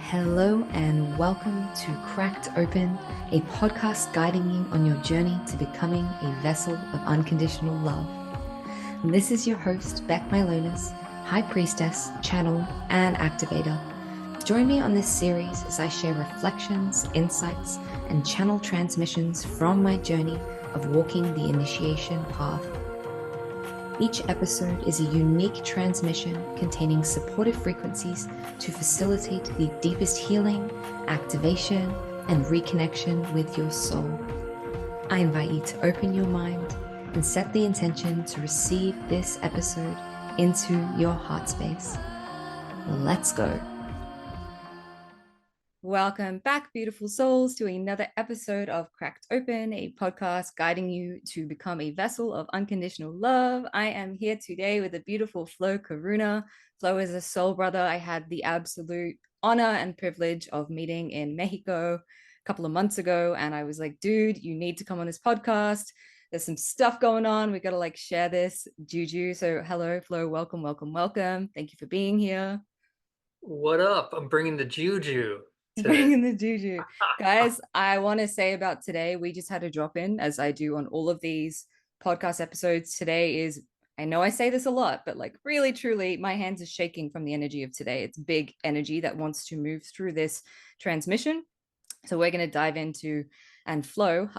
Hello and welcome to Cracked Open, a podcast guiding you on your journey to becoming a vessel of unconditional love. And this is your host, Beck Milonis, High Priestess, Channel, and Activator. Join me on this series as I share reflections, insights, and channel transmissions from my journey of walking the initiation path. Each episode is a unique transmission containing supportive frequencies to facilitate the deepest healing, activation, and reconnection with your soul. I invite you to open your mind and set the intention to receive this episode into your heart space. Let's go. Welcome back, beautiful souls, to another episode of Cracked Open, a podcast guiding you to become a vessel of unconditional love. I am here today with the beautiful Flo Karuna. Flo is a soul brother I had the absolute honor and privilege of meeting in Mexico a couple of months ago. And I was like, dude, you need to come on this podcast. There's some stuff going on. We got to share this juju. So hello, Flo. Welcome, welcome, welcome. Thank you for being here. What up? I'm bringing the juju today. Bringing the juju. Guys, I want to say about today, we just had a drop in, as I do on all of these podcast episodes. Today is, I know I say this a lot, but really, truly, my hands are shaking from the energy of today. It's big energy that wants to move through this transmission. So we're going to dive into and flow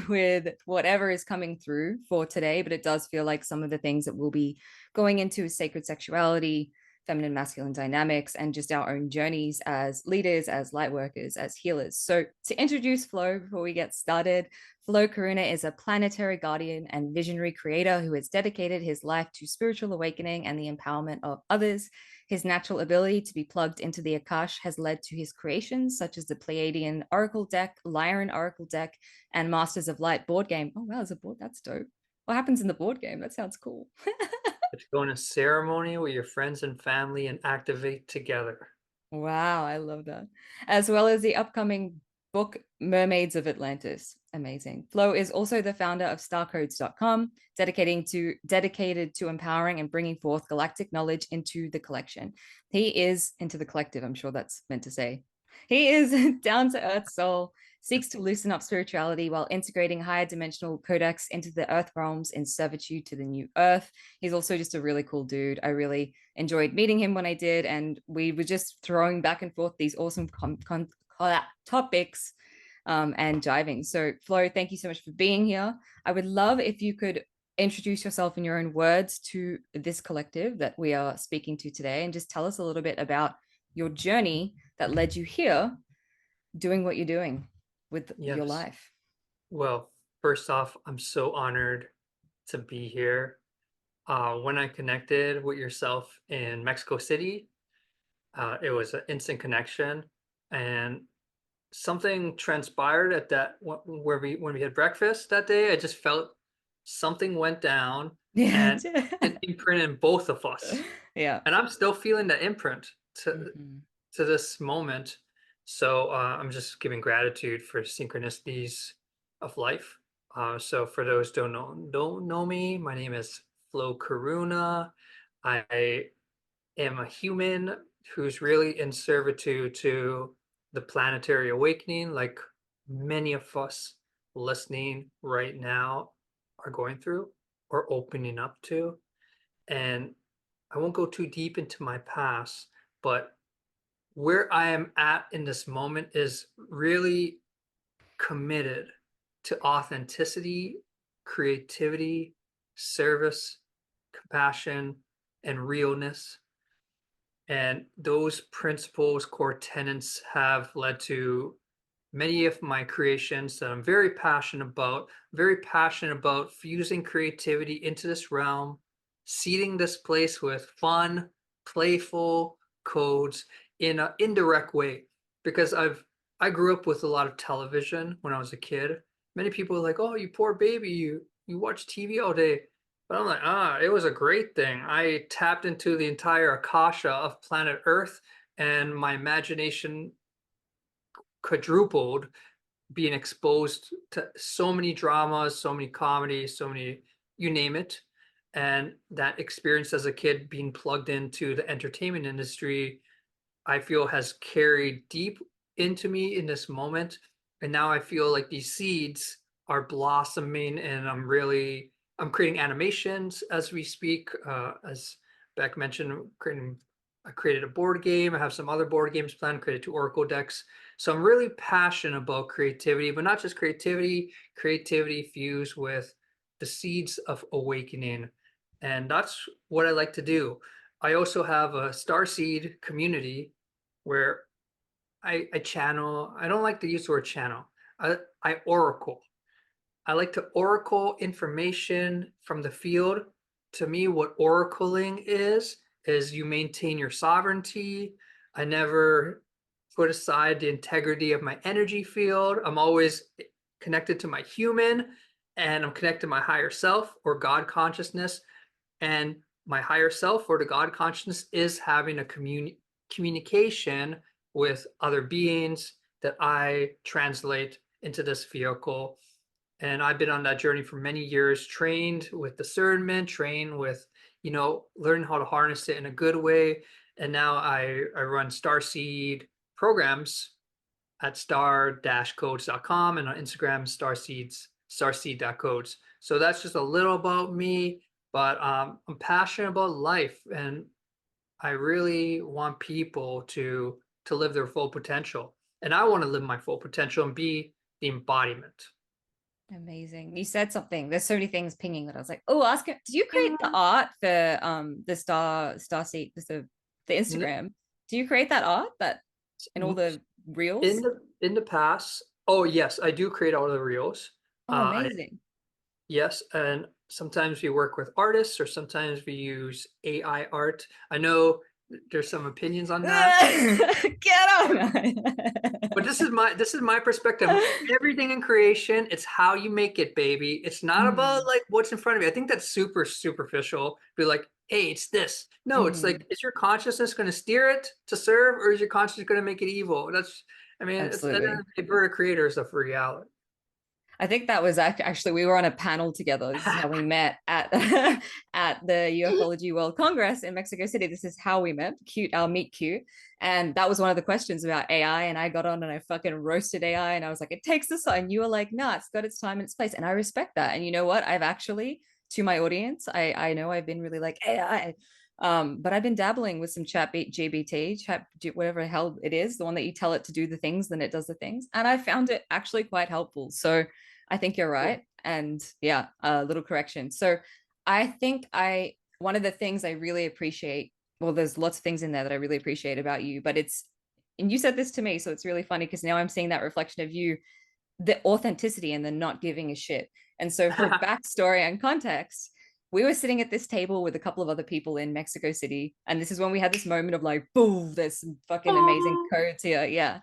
with whatever is coming through for today. But it does feel like some of the things that we'll be going into is sacred sexuality, feminine masculine dynamics, and just our own journeys as leaders, as light workers, as healers. So to introduce Flo before we get started, Flo Karuna is a planetary guardian and visionary creator who has dedicated his life to spiritual awakening and the empowerment of others. His natural ability to be plugged into the Akash has led to his creations such as the Pleiadian Oracle deck, Lyran Oracle deck, and Masters of Light board game. Oh wow, there's a board. That's dope. What happens in the board game? That sounds cool. Let's go on a ceremony with your friends and family and activate together. Wow, I love that. As well as the upcoming book Mermaids of Atlantis. Amazing. Flo is also the founder of starcodes.com, dedicated to empowering and bringing forth galactic knowledge into the collection. He is into the collective, I'm sure that's meant to say. He is down to earth soul, seeks to loosen up spirituality while integrating higher dimensional codex into the earth realms in servitude to the new earth. He's also just a really cool dude. I really enjoyed meeting him when I did, and we were just throwing back and forth these awesome topics and jiving. So Flo, thank you so much for being here. I would love if you could introduce yourself in your own words to this collective that we are speaking to today, and just tell us a little bit about your journey that led you here doing what you're doing with your Yes. life. Well, first off, I'm so honored to be here. When I connected with yourself in Mexico City, it was an instant connection, and something transpired at that where when we had breakfast that day. I just felt something went down, Yeah. and it imprinted both of us. Yeah. And I'm still feeling the imprint Mm-hmm. to this moment. So I'm just giving gratitude for synchronicities of life. So for those don't know me, my name is Flo Karuna. I am a human who's really in servitude to the planetary awakening, like many of us listening right now are going through or opening up to. And I won't go too deep into my past, but where I am at in this moment is really committed to authenticity, creativity, service, compassion, and realness. And those principles, core tenets, have led to many of my creations that I'm very passionate about fusing creativity into this realm, seeding this place with fun, playful codes in an indirect way. Because I grew up with a lot of television when I was a kid. Many people are like, "Oh, you poor baby, you watch TV all day." But I'm like, it was a great thing. I tapped into the entire akasha of planet Earth, and my imagination quadrupled being exposed to so many dramas, so many comedies, so many, you name it. And that experience as a kid being plugged into the entertainment industry I feel has carried deep into me in this moment. And now I feel like these seeds are blossoming, and I'm creating animations as we speak. As Beck mentioned, I created a board game. I have some other board games planned, created 2 Oracle decks. So I'm really passionate about creativity, but not just creativity, creativity fused with the seeds of awakening. And that's what I like to do. I also have a Starseed community where I channel. I don't like to use the word channel. I oracle. I like to oracle information from the field. To me, what oracling is you maintain your sovereignty. I never put aside the integrity of my energy field. I'm always connected to my human, and I'm connected to my higher self or God consciousness. And my higher self or the God consciousness is having a communication with other beings that I translate into this vehicle. And I've been on that journey for many years, trained with discernment, trained with, learning how to harness it in a good way. And now I run Starseed programs at star-codes.com, and on Instagram, starseed.codes. So that's just a little about me, but I'm passionate about life, and I really want people to live their full potential. And I want to live my full potential and be the embodiment. Amazing. You said something. There's so many things pinging that I was like, oh, ask it. Did you create the art for the star seat, the Instagram? Do you create that art that in all the In reels? the past, oh yes, I do create all the reels. Oh, I amazing. Yes, and sometimes we work with artists, or sometimes we use AI art. I know there's some opinions on that, Get on. but this is my perspective. Everything in creation, it's how you make it, baby. It's not about Mm, like what's in front of you. I think that's super superficial. Be like, hey, it's this. No, it's mm, like, is your consciousness going to steer it to serve, or is your consciousness going to make it evil? I mean, it's at the end absolutely. of the day, we're creators of reality. I think that was actually we were on a panel together. This is how we met at at the ufology World Congress in Mexico City. This is how we met. Cute, our meet cute. And that was one of the questions about AI. And I got on and I fucking roasted AI. And I was like, it takes this time. You were like, nah, it's got its time and its place. And I respect that. And you know what? I've actually, to my audience, I know I've been really like AI. But I've been dabbling with some chat GBT, chat whatever the hell it is, the one that you tell it to do the things, then it does the things. And I found it actually quite helpful. So I think you're right. And yeah, a little correction. So I think one of the things I really appreciate, well, there's lots of things in there that I really appreciate about you, but and you said this to me, so it's really funny because now I'm seeing that reflection of you, the authenticity and the not giving a shit. And so for backstory and context, we were sitting at this table with a couple of other people in Mexico City. And this is when we had this moment of like, boom, there's some fucking amazing codes here. Yeah.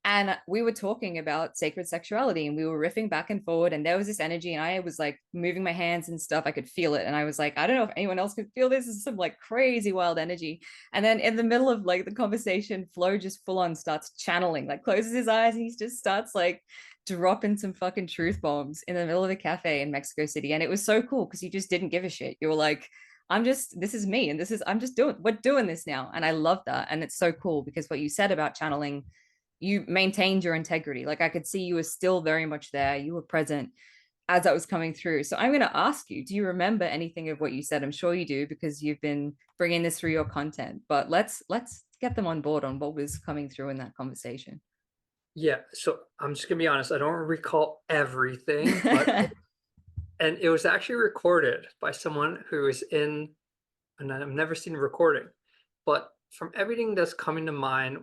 And we were talking about sacred sexuality and we were riffing back and forward. And there was this energy, and I was like moving my hands and stuff. I could feel it. And I was like, I don't know if anyone else could feel this. This is some like crazy wild energy. And then in the middle of like the conversation, Flo just full on starts channeling, like closes his eyes and he just starts like dropping some fucking truth bombs in the middle of a cafe in Mexico City. And it was so cool because you just didn't give a shit. You were like, this is me. And we're doing this now. And I love that. And it's so cool because what you said about channeling, you maintained your integrity. Like I could see you were still very much there. You were present as that was coming through. So I'm going to ask you, do you remember anything of what you said? I'm sure you do because you've been bringing this through your content, but let's get them on board on what was coming through in that conversation. Yeah, so I'm just gonna be honest, I don't recall everything, but and it was actually recorded by someone who is in, and I've never seen a recording, but from everything that's coming to mind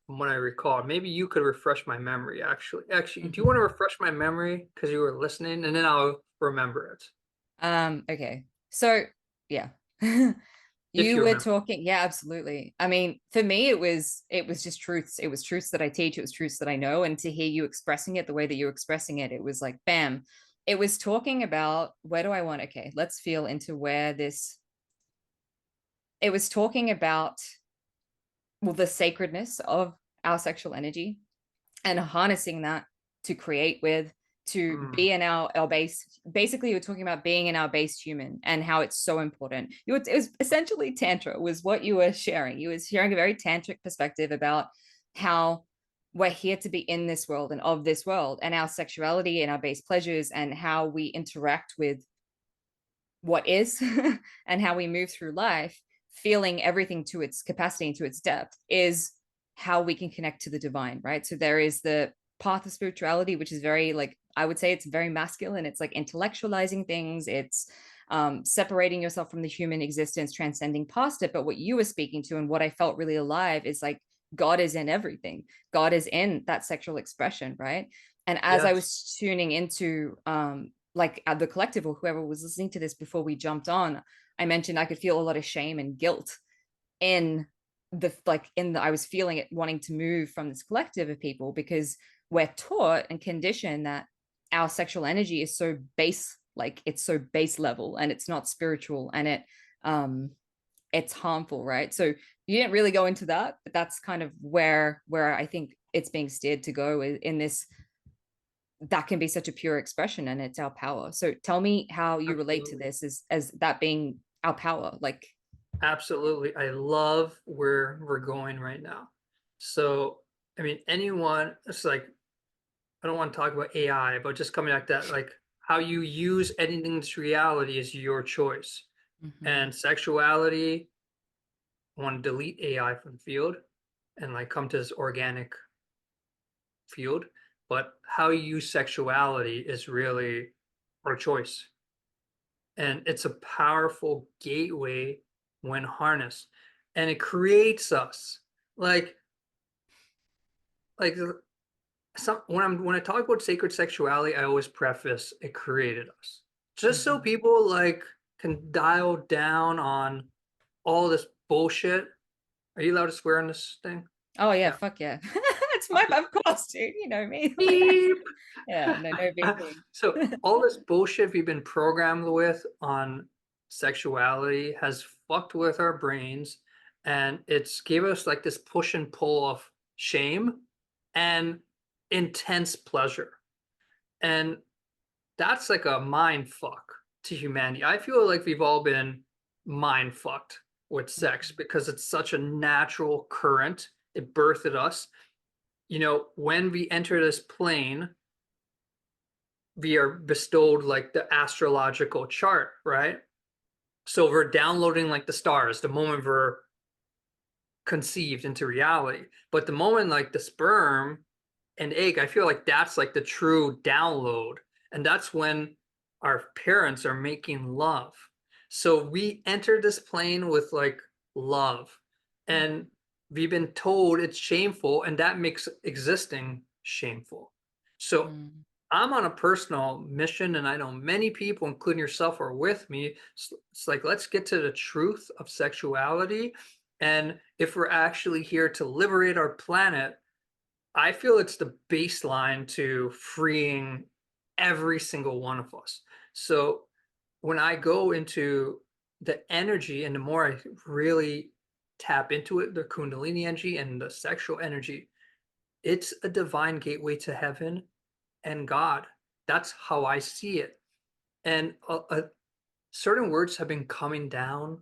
from what I recall, maybe you could refresh my memory actually. Actually, do you want to refresh my memory because you were listening, and then I'll remember it Okay. So yeah. if You you were remember. talking, yeah, absolutely. I mean, for me, it was just truths. It was truths that I teach, it was truths that I know. And to hear you expressing it the way that you're expressing it, it was like bam. It was talking about where do I want? Okay, let's feel into where this it was talking about, well, the sacredness of our sexual energy and harnessing that to create with, to Mm. be in our base. Basically, you're talking about being in our base human and how it's so important. It was essentially tantra was what you were sharing. You was sharing a very tantric perspective about how we're here to be in this world and of this world, and our sexuality and our base pleasures and how we interact with what is and how we move through life, feeling everything to its capacity and to its depth, is how we can connect to the divine, right? So there is the path of spirituality, which is very, like, I would say it's very masculine. It's like intellectualizing things. It's separating yourself from the human existence, transcending past it. But what you were speaking to and what I felt really alive is like God is in everything. God is in that sexual expression, right? And as I Yes. was tuning into like the collective or whoever was listening to this before we jumped on, I mentioned I could feel a lot of shame and guilt in I was feeling it, wanting to move from this collective of people, because we're taught and conditioned that our sexual energy is so base, like it's so base level, and it's not spiritual, and it's harmful, right? So you didn't really go into that, but that's kind of where I think it's being steered to go in this. That can be such a pure expression, and it's our power. So tell me how you relate to Absolutely. this as that being our power. Like, Absolutely. I love where we're going right now. So, I mean, anyone, it's like, I don't want to talk about AI, but just coming back to that, like how you use anything's reality is your choice. mm-hmm, And sexuality, I want to delete AI from the field and like come to this organic field. But how you use sexuality is really our choice. And it's a powerful gateway when harnessed. And it creates us. Like, like some when I talk about sacred sexuality, I always preface it created us. Just so mm-hmm. people like can dial down on all this bullshit. Are you allowed to swear on this thing? Oh yeah, Yeah. fuck yeah. It's my, Okay. of course, dude. You know me. Beep. Yeah, no beeping. So all this bullshit we've been programmed with on sexuality has fucked with our brains, and it's gave us like this push and pull of shame and intense pleasure. And that's like a mind fuck to humanity. I feel like we've all been mind fucked with sex because it's such a natural current. It birthed us. You know, when we enter this plane, we are bestowed like the astrological chart, right? So we're downloading like the stars the moment we're conceived into reality. But the moment like the sperm and egg, I feel like that's like the true download. And that's when our parents are making love. So we enter this plane with like love. And we've been told it's shameful, and that makes existing shameful. So Mm, I'm on a personal mission, and I know many people, including yourself, are with me. It's like, let's get to the truth of sexuality. And if we're actually here to liberate our planet, I feel it's the baseline to freeing every single one of us. So when I go into the energy, and the more I really tap into it, the kundalini energy and the sexual energy, it's a divine gateway to heaven and God. That's how I see it. And certain words have been coming down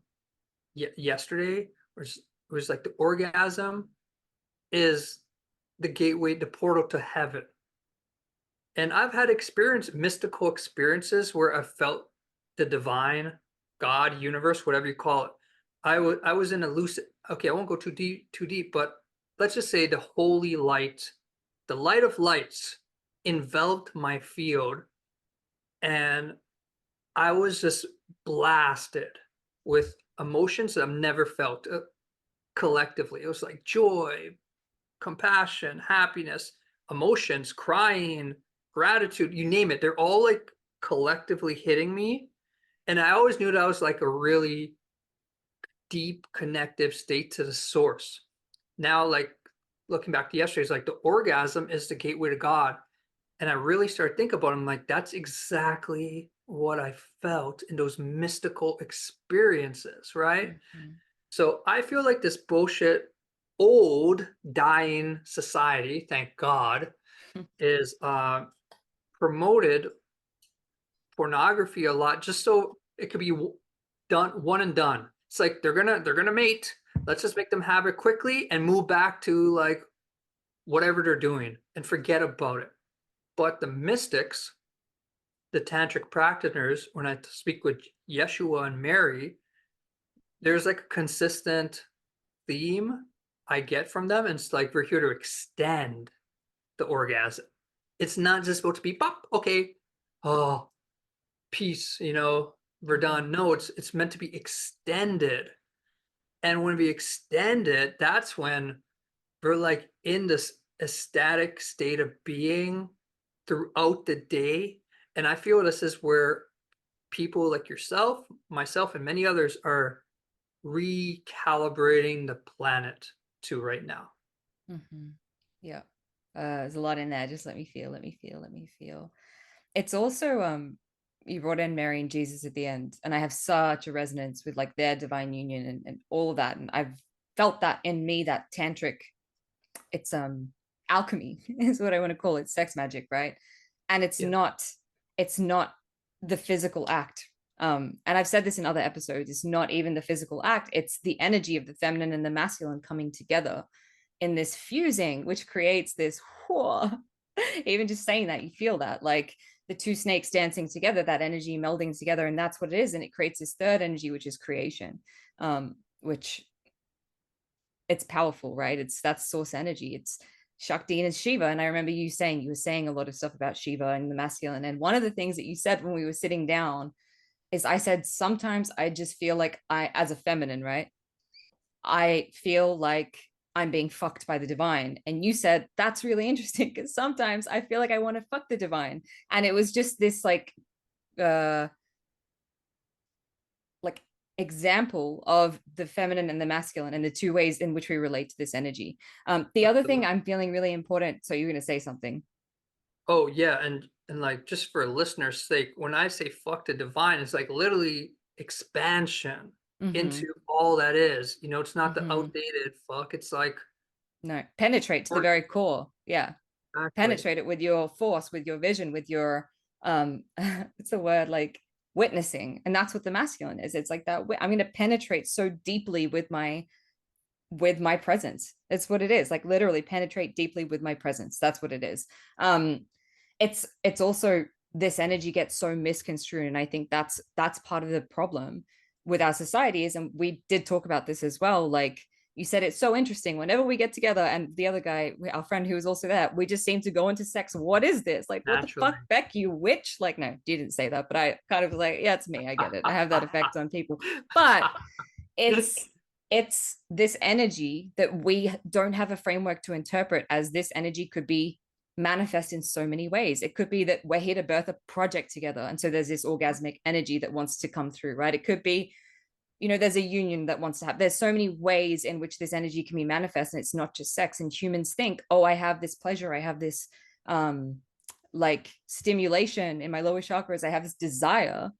yesterday. Was like the orgasm is the gateway, the portal to heaven. And I've had mystical experiences where I felt the divine, God, universe, whatever you call it. I was in a lucid. Okay, I won't go too deep, but let's just say the holy light, the light of lights, enveloped my field, and I was just blasted with emotions that I've never felt collectively. It was like joy, compassion, happiness, emotions, crying, gratitude, you name it. They're all like collectively hitting me. And I always knew that I was like a really deep connective state to the source. Now, like looking back to yesterday, it's like the orgasm is the gateway to God. And I really started thinking about it. I'm like, that's exactly what I felt in those mystical experiences, right? mhm, So I feel like this bullshit, old, dying society, thank God, is promoted pornography a lot just so it could be done one and done. It's like they're gonna mate. Let's just make them have it quickly and move back to like whatever they're doing and forget about it. But the mystics, the tantric practitioners, when I speak with Yeshua and Mary, there's like a consistent theme I get from them, and it's like we're here to extend the orgasm. It's not just supposed to be pop, okay, oh, peace, we're done. No, it's meant to be extended. And when we extend it, that's when we're like in this ecstatic state of being throughout the day. And I feel this is where people like yourself, myself, and many others are recalibrating the planet to right now. Mm-hmm. Yeah. There's a lot in there. Just let me feel, let me feel, let me feel. It's also you brought in Mary and Jesus at the end, and I have such a resonance with like their divine union and all of that. And I've felt that in me, that tantric, it's alchemy is what I want to call it, sex magic, right? And Yeah. it's not the physical act. And I've said this in other episodes, it's not even the physical act, it's the energy of the feminine and the masculine coming together in this fusing, which creates this whoa, even just saying that, you feel that like the two snakes dancing together, that energy melding together, and that's what it is. And it creates this third energy, which is creation, which it's powerful, right? It's that's source energy. It's Shakti and it's Shiva. And I remember you were saying a lot of stuff about Shiva and the masculine. And one of the things that you said when we were sitting down is I said, sometimes I just feel like as a feminine, right? I feel like I'm being fucked by the divine. And you said, that's really interesting because sometimes I feel like I want to fuck the divine. And it was just this uh, like example of the feminine and the masculine and the two ways in which we relate to this energy. The other thing I'm feeling really important. So you're going to say something. Oh yeah, and like just for listeners' sake, when I say fuck the divine, it's like literally expansion Mm-hmm. into all that is. It's not the Mm-hmm. outdated fuck. It's like No, penetrate to the very core. Yeah. exactly. Penetrate it with your force, with your vision, with your it's the word, like witnessing. And that's what the masculine is. It's like that I'm going to penetrate so deeply with my presence. It's what it is. Like literally penetrate deeply with my presence. That's what it is. um it's also, this energy gets so misconstrued, and I think that's part of the problem with our societies. And we did talk about this as well, like you said, it's so interesting whenever we get together, and the other guy, our friend who was also there, we just seem to go into sex. What is this? Like, what the Naturally. fuck, Beck, you witch? Like, no, you didn't say that, but I kind of was like, yeah, it's me, I get it, I have that effect on people. But it's this energy that we don't have a framework to interpret, as this energy could be manifest in so many ways. It could be that we're here to birth a project together, and so there's this orgasmic energy that wants to come through, right? It could be, there's a union that wants to have, there's so many ways in which this energy can be manifest, and it's not just sex. And humans think, oh, I have this pleasure, I have this like stimulation in my lower chakras, I have this desire,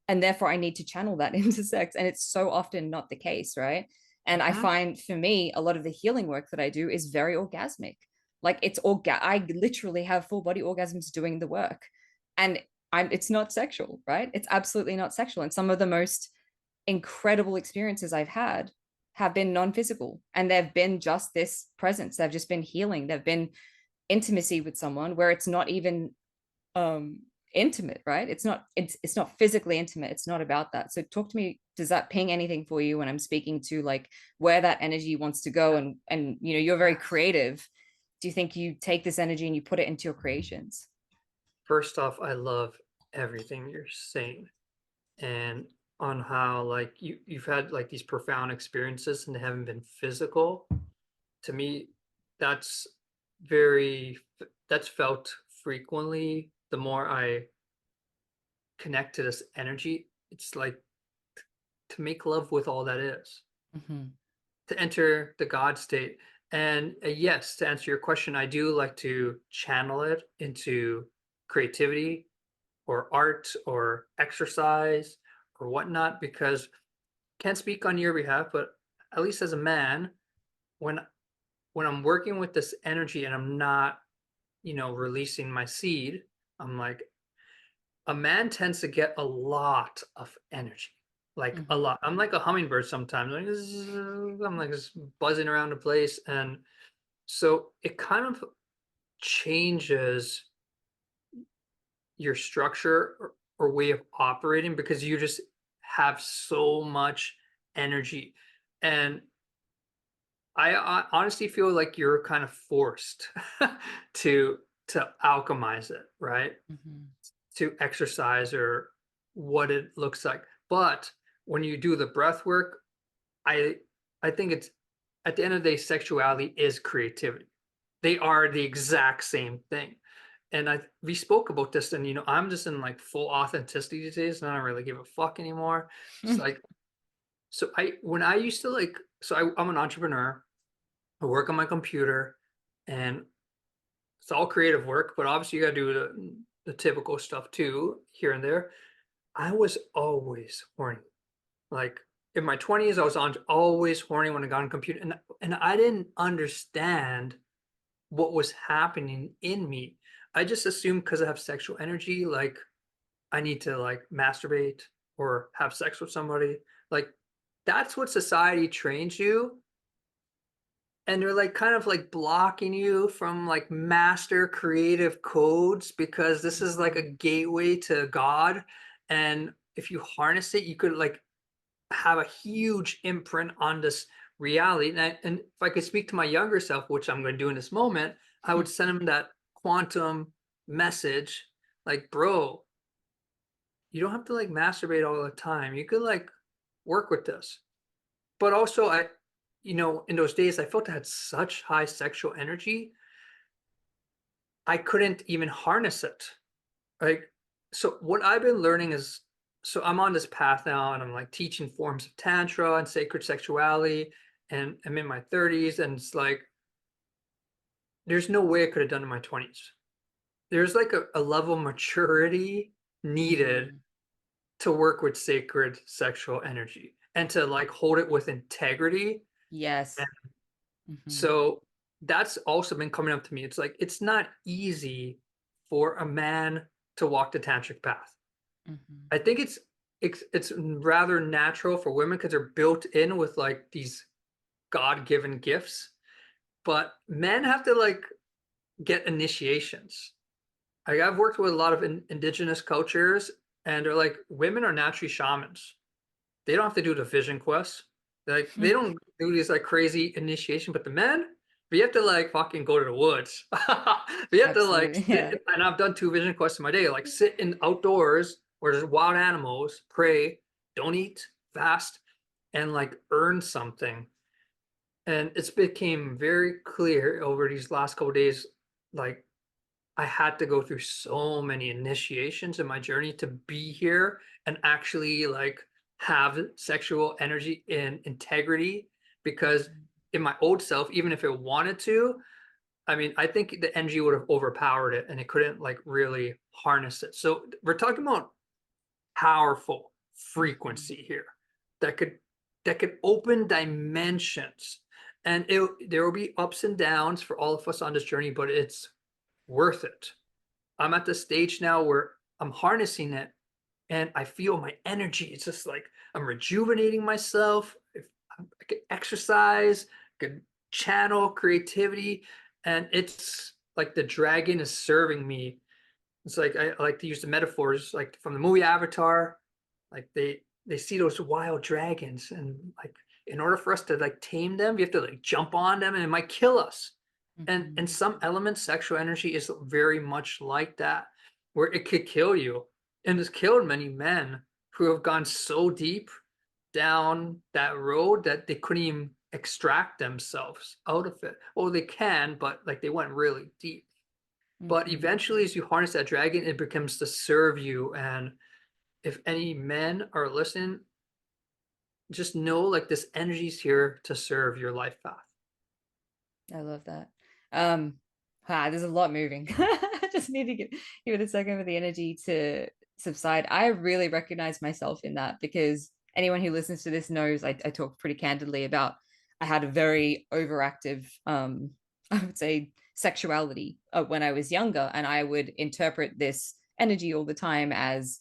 and therefore I need to channel that into sex. And it's so often not the case, right? And I Mhm. find for me, a lot of the healing work that I do is very orgasmic. Like I literally have full body orgasms doing the work. And it's not sexual, right? It's absolutely not sexual. And some of the most incredible experiences I've had have been non-physical, and they've been just this presence. They've just been healing. They've been intimacy with someone where it's not even um intimate, right? It's not physically intimate. It's not about that. So talk to me, does that ping anything for you when I'm speaking to like where that energy wants to go? And you're very Yes. creative. Do you think you take this energy and you put it into your creations? First off, I love everything you're saying and on how like you've had like these profound experiences and they haven't been physical. To me, that's very that's felt frequently. The more I connect to this energy, it's like to make love with all that is, Mm-hmm. to enter the God state. And yes, to answer your question, I do like to channel it into creativity or art or exercise or whatnot, because can't speak on your behalf, but at least as a man, when I'm working with this energy and I'm not, releasing my seed, I'm like, a man tends to get a lot of energy, like a Mm-hmm. lot. I'm like a hummingbird sometimes. Like, I'm like just buzzing around the place. And so it kind of changes your structure or way of operating because you just have so much energy. And I honestly feel like you're kind of forced to alchemize it, right? Mm-hmm. To exercise or what it looks like. But when you do the breath work, I I think it's at the end of the day, sexuality is creativity. They are the exact same thing. And we spoke about this, and I'm just in like full authenticity these days, and I don't really give a fuck anymore. It's like so I when I used to like so I'm an entrepreneur. I work on my computer, and it's all creative work, but obviously you got to do the typical stuff too here and there. I was always horny. Like in my 20s, I was always horny when I got on computer, and I didn't understand what was happening in me. I just assumed because I have sexual energy, like I need to like masturbate or have sex with somebody. Like that's what society trains you, and they're like kind of like blocking you from like master creative codes because this is like a Mm-hmm. gateway to God. And if you harness it, you could like have a huge imprint on this reality. And if I could speak to my younger self, which I'm going to do in this moment, I would send him that quantum message like, bro, you don't have to like masturbate all the time. You could like work with this. But also, in those days, I felt I had such high sexual energy, I couldn't even harness it. Like, so what I've been learning is, so I'm on this path now, and I'm like teaching forms of tantra and sacred sexuality, and I'm in my 30s, and it's like there's no way I could have done it in my 20s. There's like a level of maturity needed Mm-hmm. to work with sacred sexual energy and to like hold it with integrity. And Yes. Mm-hmm. so that's also been coming up to me. It's like it's not easy for a man to walk the tantric path. Mm-hmm. I think it's rather natural for women because they're built in with like these God-given gifts, but men have to like get initiations. Like I've worked with a lot of indigenous cultures, and they're like women are naturally shamans. They don't have to do the vision quests. Like they don't do these like crazy initiation, but the men, we have to like fucking go to the woods. We have to like Absolutely. sit, Yeah. and I've done 2 vision quests in my day, like sit in outdoors where there's wild animals, pray, don't eat, fast, and like earn something. And it's became very clear over these last couple of days, like I had to go through so many initiations in my journey to be here and actually like have sexual energy in integrity because Mm-hmm. in my old self, even if it wanted to, I mean, I think the energy would have overpowered it and it couldn't like really harness it. So we're talking about powerful Mm-hmm. frequency here that could open dimensions. And there will be ups and downs for all of us on this journey, but it's worth it. I'm at the stage now where I'm harnessing it and I feel my energy. It's just like I'm rejuvenating myself. If I could exercise, I could channel creativity, and it's like the dragon is serving me. It's like I like to use the metaphors like from the movie Avatar. Like they see those wild dragons, and like in order for us to like tame them, we have to like jump on them, and it might kill us. And Mm-hmm. some elements, sexual energy is very much like that, where it could kill you, and has killed many men who have gone so deep down that road that they couldn't even extract themselves out of it. Well, they can, but like they went really deep. But Mm-hmm. eventually, as you harness that dragon, it becomes to serve you. And if any men are listening, just know like this energy is here to serve your life path. I love that. Um, there's a lot moving. I just need to give it a second for the energy to subside. I really recognize myself in that because anyone who listens to this knows I talk pretty candidly about I had a very overactive I would say, sexuality when I was younger. And I would interpret this energy all the time as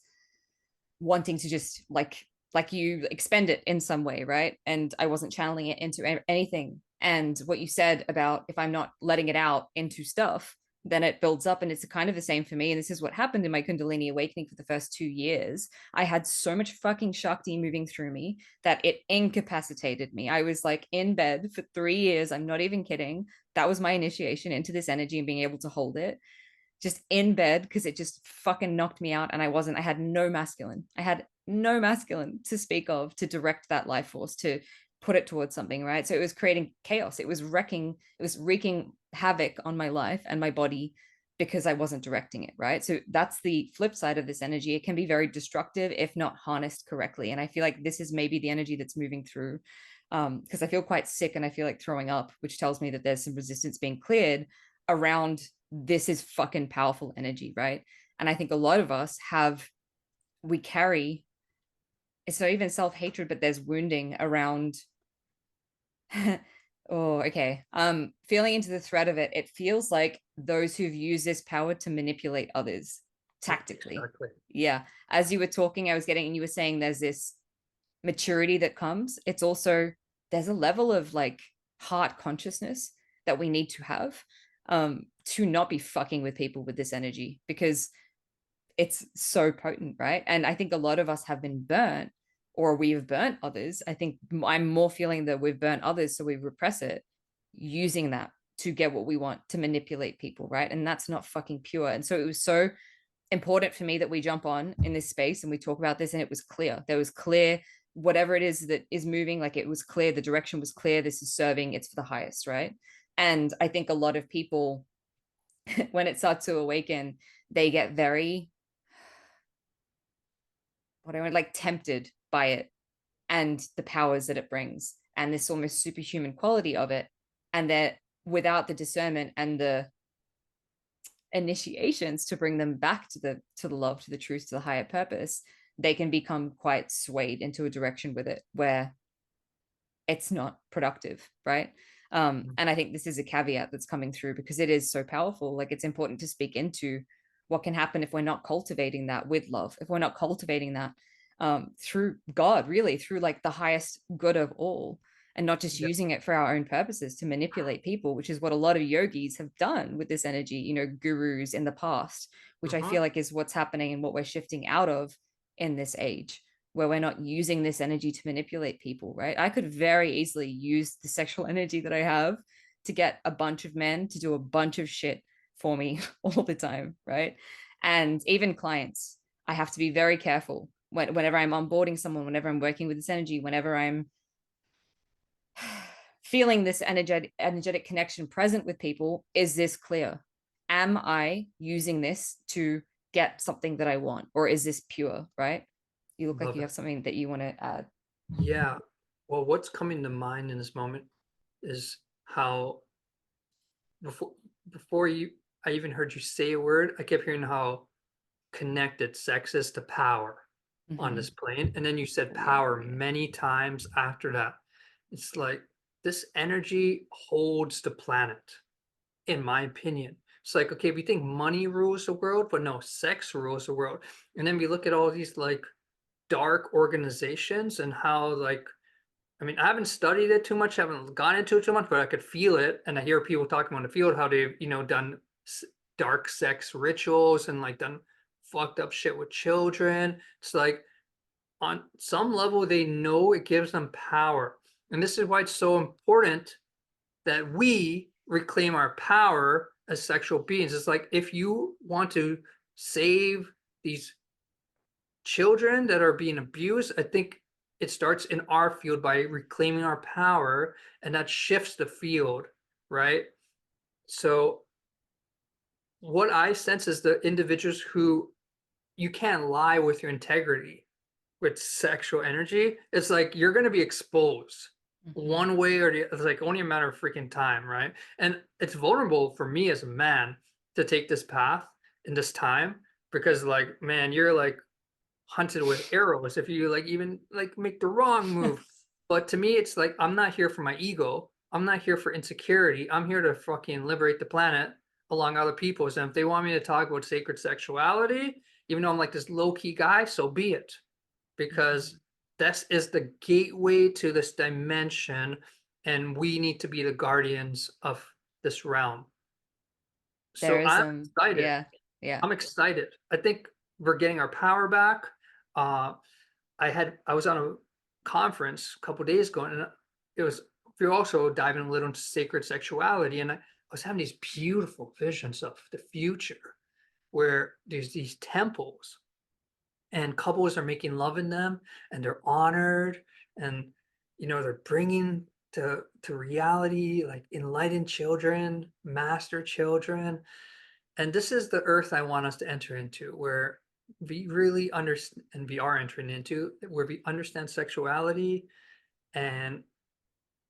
wanting to just like you expend it in some way, right? And I wasn't channeling it into anything. And what you said about if I'm not letting it out into stuff, then it builds up. And it's kind of the same for me. And this is what happened in my kundalini awakening for the first 2 years. I had so much fucking shakti moving through me that it incapacitated me. I was like in bed for 3 years. I'm not even kidding. That was my initiation into this energy and being able to hold it, just in bed, because it just fucking knocked me out. And I had no masculine. I had no masculine to speak of to direct that life force, to put it towards something, right? So it was creating chaos. It was wreaking havoc on my life and my body because I wasn't directing it, right? So that's the flip side of this energy. It can be very destructive if not harnessed correctly. And I feel like this is maybe the energy that's moving through, because I feel quite sick and I feel like throwing up, which tells me that there's some resistance being cleared around this is fucking powerful energy, right? And I think a lot of us we carry, it's not even self-hatred, but there's wounding around oh, okay. Feeling into the thread of it, it feels like those who've used this power to manipulate others tactically. Exactly. Yeah. As you were talking, I was getting, and you were saying there's this maturity that comes. It's also, there's a level of like heart consciousness that we need to have, to not be fucking with people with this energy, because it's so potent, right? And I think a lot of us have been burnt, or we've burnt others. I think I'm more feeling that we've burnt others, so we repress it, using that to get what we want, to manipulate people, right? And that's not fucking pure. And so it was so important for me that we jump on in this space and we talk about this, and it was clear. There was clear whatever it is that is moving, like it was clear, the direction was clear, this is serving, it's for the highest, right? And I think a lot of people when it starts to awaken, they get very, what I want, like tempted by it and the powers that it brings and this almost superhuman quality of it. And that without the discernment and the initiations to bring them back to the love, to the truth, to the higher purpose, they can become quite swayed into a direction with it where it's not productive, right? And I think this is a caveat that's coming through because it is so powerful. Like it's important to speak into what can happen if we're not cultivating that with love, if we're not cultivating that through God, really through like the highest good of all, and not just Yeah. using it for our own purposes to manipulate people, which is what a lot of yogis have done with this energy, gurus in the past, which I Uh-huh. feel like is what's happening and what we're shifting out of in this age, where we're not using this energy to manipulate people, right? I could very easily use the sexual energy that I have to get a bunch of men to do a bunch of shit for me all the time, right? And even clients, I have to be very careful whenever I'm onboarding someone, whenever I'm working with this energy, whenever I'm feeling this energetic connection present with people. Is this clear? Am I using this to get something that I want, or is this pure, right? You look like Love you it. have something that you want to add. Yeah. Well, what's coming to mind in this moment is how before before you I even heard you say a word, I kept hearing how connected sex is to power on Mm-hmm. this plane. And then you said Oh, yeah. power many times after that. It's like this energy holds the planet, in my opinion. It's like, okay, we think money rules the world, but no, sex rules the world. And then we look at all these like dark organizations and how like I mean, I haven't studied it too much, I haven't gone into it too much, but I could feel it. And I hear people talking on the field how they've, done dark sex rituals and like done fucked up shit with children. It's like on some level, they know it gives them power. And this is why it's so important that we reclaim our power as sexual beings. It's like if you want to save these children that are being abused, I think it starts in our field by reclaiming our power, and that shifts the field, right? So, what I sense is the individuals who you can't lie with your integrity with sexual energy. It's like you're going to be exposed Mm-hmm. one way or the other. It's like only a matter of freaking time, right? And it's vulnerable for me as a man to take this path in this time because, like, man, you're like hunted with arrows if you like even like make the wrong move. But to me, it's like I'm not here for my ego. I'm not here for insecurity. I'm here to fucking liberate the planet along other people's. And if they want me to talk about sacred sexuality, even though I'm like this low key guy, so be it. Because this is the gateway to this dimension, and we need to be the guardians of this realm. There So is I'm some, excited. yeah, yeah. I'm excited. I think we're getting our power back. Uh, I was on a conference a couple days ago, and it was we were also diving a little into sacred sexuality, and I was having these beautiful visions of the future where there's these temples and couples are making love in them, and they're honored, and they're bringing to reality like enlightened children, master children. And this is the earth I want us to enter into, where we really understand, and we are entering into, where we understand sexuality, and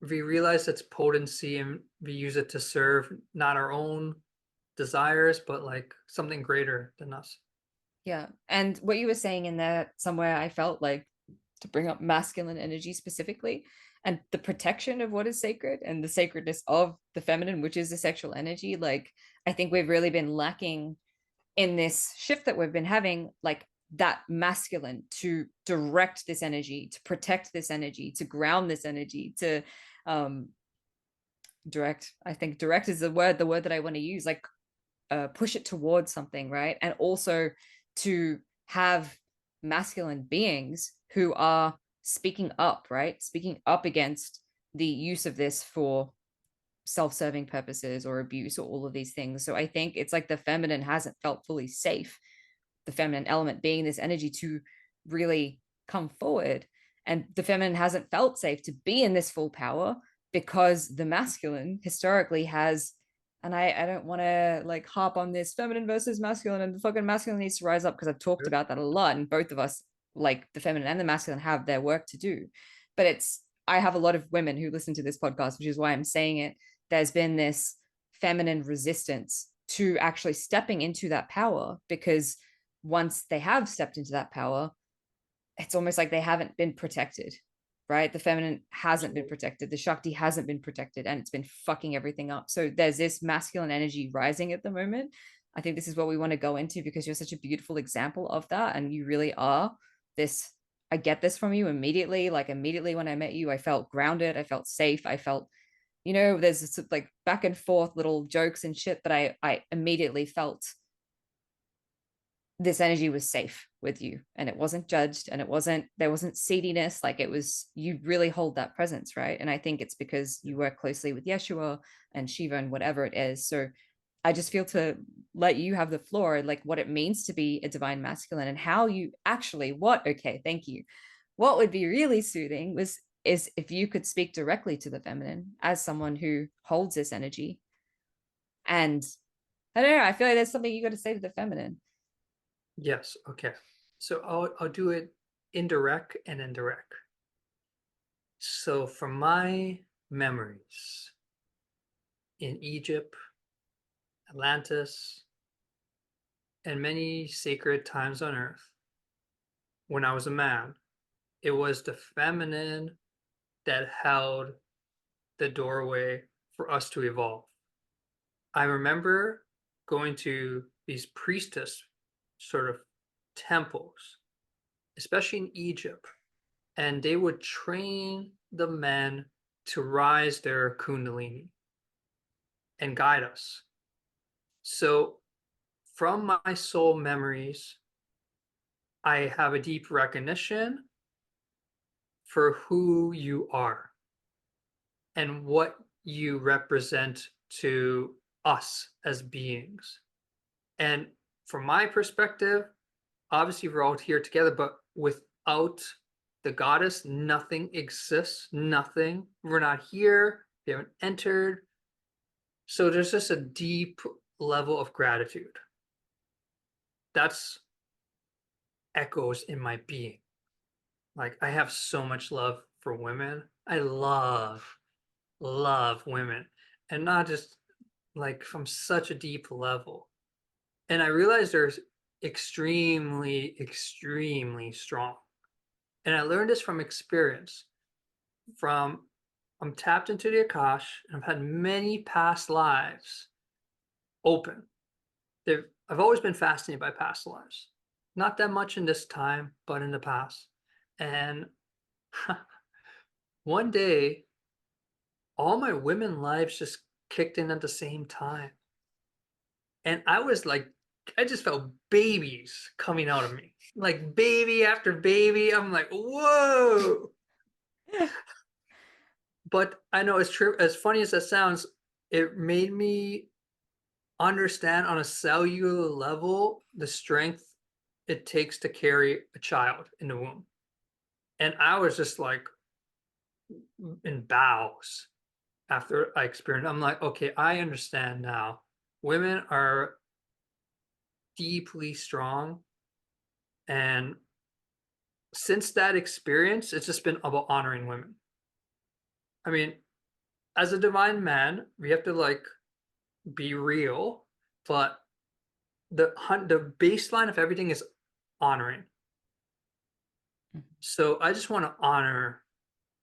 we realize its potency, and we use it to serve not our own desires, but like something greater than us. Yeah. And what you were saying in there somewhere, I felt like to bring up masculine energy specifically and the protection of what is sacred and the sacredness of the feminine, which is the sexual energy. Like, I think we've really been lacking in this shift that we've been having, like that masculine to direct this energy, to protect this energy, to ground this energy, to um direct. I think direct is the word that I want to use, like push it towards something, right? And also to have masculine beings who are speaking up, right? Speaking up against the use of this for self-serving purposes or abuse or all of these things. So I think it's like the feminine hasn't felt fully safe, the feminine element being this energy to really come forward. And the feminine hasn't felt safe to be in this full power because the masculine historically has, and I don't want to like harp on this feminine versus masculine, and the fucking masculine needs to rise up because I've talked about that a lot. And both of us, like the feminine and the masculine, have their work to do. But I have a lot of women who listen to this podcast, which is why I'm saying it. There's been this feminine resistance to actually stepping into that power because once they have stepped into that power, it's almost like they haven't been protected, right? The feminine hasn't been protected, the Shakti hasn't been protected, and it's been fucking everything up. So there's this masculine energy rising at the moment. I think this is what we want to go into because you're such a beautiful example of that. And you really are this. I get this from you immediately. Like, immediately when I met you, I felt grounded, I felt safe, I felt, there's this like back and forth little jokes and shit, but I immediately felt this energy was safe with you, and it wasn't judged, and there wasn't seediness. Like, it was, you really hold that presence, right? And I think it's because you work closely with Yeshua and Shiva and whatever it is. So I just feel to let you have the floor, like what it means to be a divine masculine and how you actually, okay, thank you. What would be really soothing is if you could speak directly to the feminine as someone who holds this energy. And I don't know, I feel like there's something you got to say to the feminine. Yes. Okay. So I'll do it indirect and indirect. So from my memories in Egypt, Atlantis, and many sacred times on earth, when I was a man, it was the feminine that held the doorway for us to evolve. I remember going to these priestess sort of temples, especially in Egypt, and they would train the men to rise their kundalini and guide us. So, from my soul memories, I have a deep recognition for who you are and what you represent to us as beings. And from my perspective, obviously we're all here together, but without the goddess, nothing exists, nothing. We're not here, we haven't entered. So there's just a deep level of gratitude. That's echoes in my being. Like, I have so much love for women. I love women, and not just like from such a deep level. And I realized they're extremely strong. And I learned this from experience, from I'm tapped into the Akash, and I've had many past lives open. I've always been fascinated by past lives. Not that much in this time, but in the past. And one day, all my women lives just kicked in at the same time. And I was like, I just felt babies coming out of me, like baby after baby. I'm like, whoa. But I know it's true. As funny as that sounds, it made me understand on a cellular level the strength it takes to carry a child in the womb. And I was just like in bows after I experienced. I'm like, okay, I understand now. Women are deeply strong. And since that experience, it's just been about honoring women. I mean, as a divine man, we have to like be real, but the baseline of everything is honoring. So I just want to honor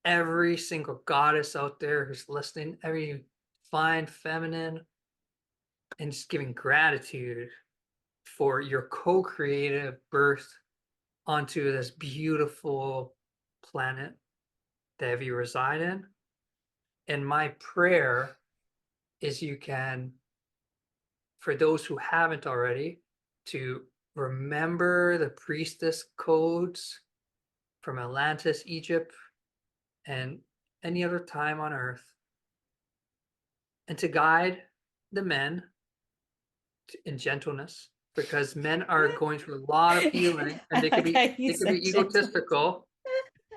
every single goddess out there who's listening, every fine feminine, and just giving gratitude for your co-creative birth onto this beautiful planet that you reside in. And my prayer is you can, for those who haven't already, to remember the priestess codes from Atlantis, Egypt, and any other time on Earth, and to guide the men in gentleness, because men are going through a lot of healing, and I like how you they could be said gentle. egotistical.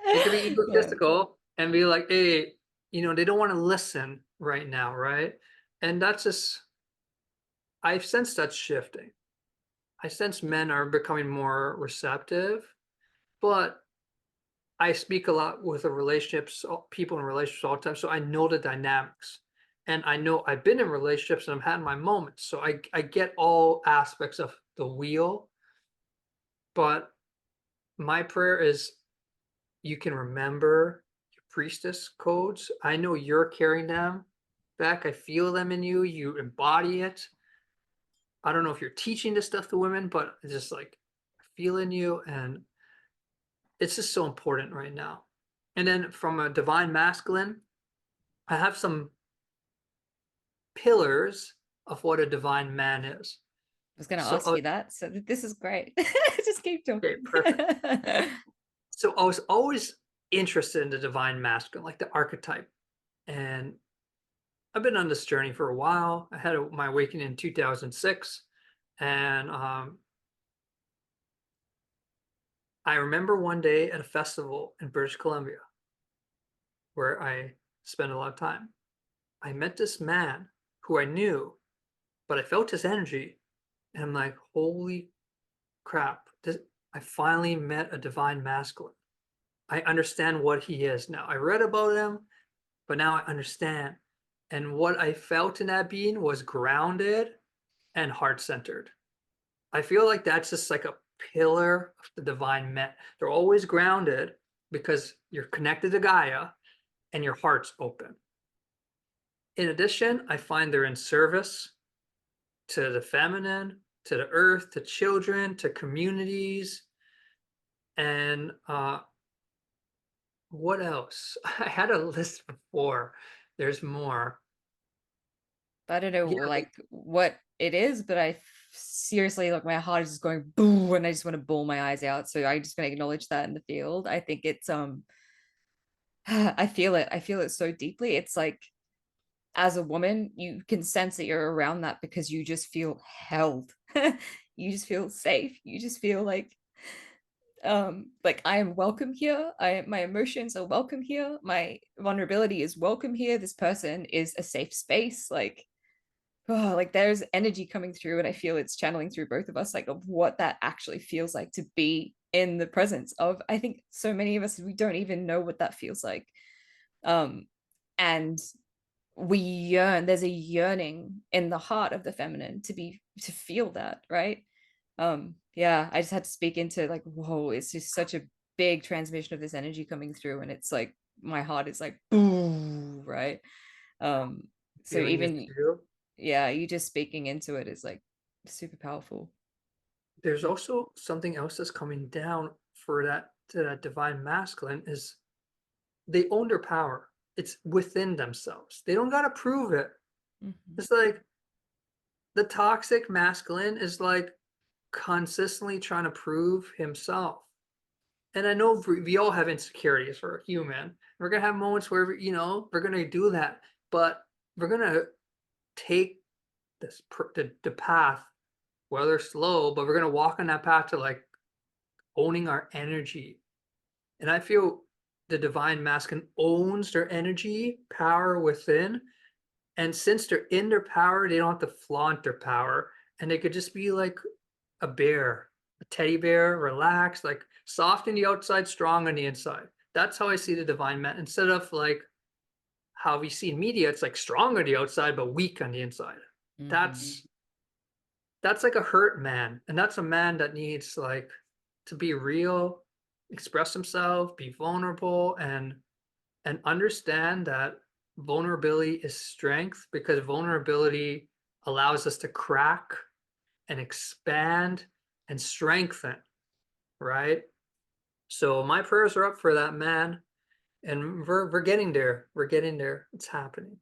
They could be Yeah. egotistical and be like, hey, they don't want to listen right now, right? And that's just, I've sensed that shifting. I sense men are becoming more receptive, but I speak a lot with the relationships, people in relationships all the time, so I know the dynamics. And I know I've been in relationships and I've had my moments. So I get all aspects of the wheel. But my prayer is you can remember your priestess codes. I know you're carrying them back. I feel them in you. You embody it. I don't know if you're teaching this stuff to women, but it's just like feeling you, and it's just so important right now. And then from a divine masculine, I have some pillars of what a divine man is. I was going to So, ask you that. So this is great. Just keep okay, talking. perfect. So I was always interested in the divine masculine, like the archetype. And I've been on this journey for a while. I had my awakening in 2006. And I remember one day at a festival in British Columbia where I spent a lot of time. I met this man who I knew, but I felt his energy. And I'm like, holy crap, I finally met a divine masculine. I understand what he is now. I read about him, but now I understand. And what I felt in that being was grounded and heart centered. I feel like that's just like a pillar of the divine men. They're always grounded because you're connected to Gaia and your heart's open. In addition, I find they're in service to the feminine, to the earth, to children, to communities. And what else? I had a list before. There's more. I don't know Yeah, like what it is, but I seriously like my heart is just going boo, and I just want to bawl my eyes out. So I'm just going to acknowledge that in the field. I think it's I feel it. I feel it so deeply. It's like as a woman, you can sense that you're around that because you just feel held. You just feel safe. You just feel like I am welcome here. My emotions are welcome here. My vulnerability is welcome here. This person is a safe space. Like, oh, like there's energy coming through, and I feel it's channeling through both of us, like of what that actually feels like to be in the presence of. I think so many of us, we don't even know what that feels like. um and we yearn, there's a yearning in the heart of the feminine to feel that, right? Yeah, I just had to speak into like, whoa, it's just such a big transmission of this energy coming through, and it's like my heart is like boom, right? Um, so Feeling it even too. yeah, you just speaking into it is like super powerful. There's also something else that's coming down for that to that divine masculine is they own their power. It's within themselves. They don't gotta prove it. Hmm. It's like the toxic masculine is like consistently trying to prove himself. And I know we all have insecurities. We're human. We're gonna have moments where we're gonna do that, but we're gonna take the path, whether slow, but we're gonna walk on that path to like owning our energy. And I feel the divine masculine owns their energy, power within. And since they're in their power, they don't have to flaunt their power. And they could just be like a bear, a teddy bear, relaxed, like soft on the outside, strong on the inside. That's how I see the divine man. Instead of like how we see in media, it's like strong on the outside, but weak on the inside. Hmm. That's that's like a hurt man. And that's a man that needs like to be real, express himself, be vulnerable, and understand that vulnerability is strength because vulnerability allows us to crack and expand and strengthen, right? So my prayers are up for that man, and we're getting there. We're getting there. It's happening.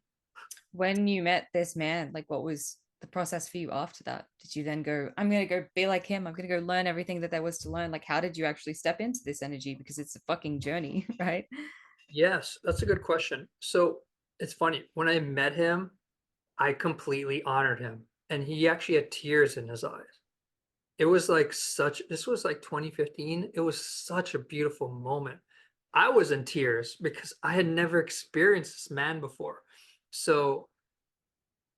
When you met this man, like what was the process for you after that? Did you then go, I'm gonna go be like him, I'm gonna go learn everything that there was to learn? Like how did you actually step into this energy? Because it's a fucking journey, right? Yes, that's a good question. So it's funny. When I met him, I completely honored him, and he actually had tears in his eyes. It was like this was like 2015. It was such a beautiful moment. I was in tears because I had never experienced this man before. So,